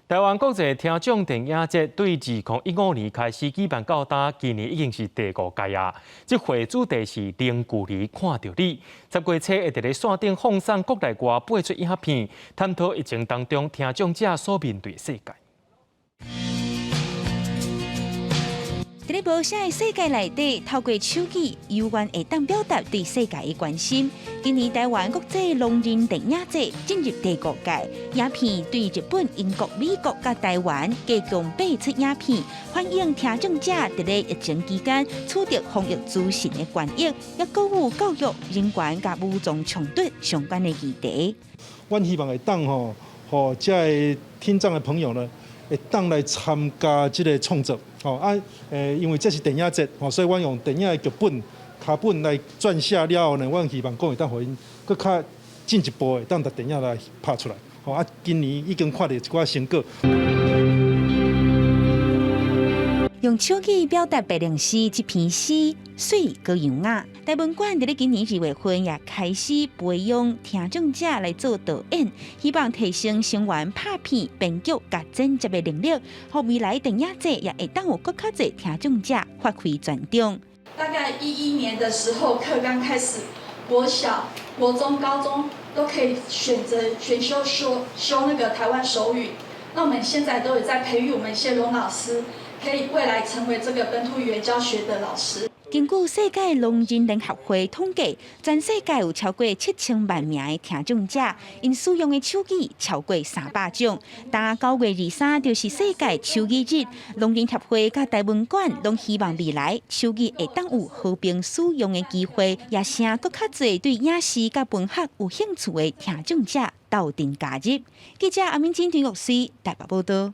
台湾国际听障电影节对2015年开始举办到今，今年已经是第5届啊。这回主题是零距离看到你。10月初会伫咧线顶放送国内外8出影片，探讨疫情当中听障者所面对世界。在咧无声的世界内底，透过手机，有缘会当表达对世界的关心。今年台湾国际聋人电影节进入第5届，影片对日本、英国、美国甲台湾加共8出影片，反映听障者在咧疫情期间取得防疫资讯的权益，也鼓舞教育人员甲武装冲突相关的议题。阮希望会当互这听障的朋友呢，会当来参加这个创作。因为这是电影节，所以阮用电影的剧本、卡本来撰写了后呢，阮希望讲会当互因更较进一步的，当把电影来拍出来。今年已经看到一寡成果。用手机表达白灵诗这篇诗，水高样啊！台文馆在今年2月份也开始培养听障者来做导演，希望提升成员拍片、编剧甲剪接的能力，互未来电影节也会当有更较侪听障者发挥专长。大概11年的时候，课刚开始，国小、国中、高中都可以选修那个台湾手语。那我们现在都有在培育我们一些聋老师。可以未来成为这个本土语言教学的老师。根据世界聋人联合会统计，全世界有超过7000万名的听障者，因使用的手机超过300种。但9月23就是世界手机日，聋人协会甲台文馆拢希望未来手机会当有和平使用的机会，也请更较侪对影视甲文学有兴趣的听障者斗阵加入。记者阿明金田玉水台北报道。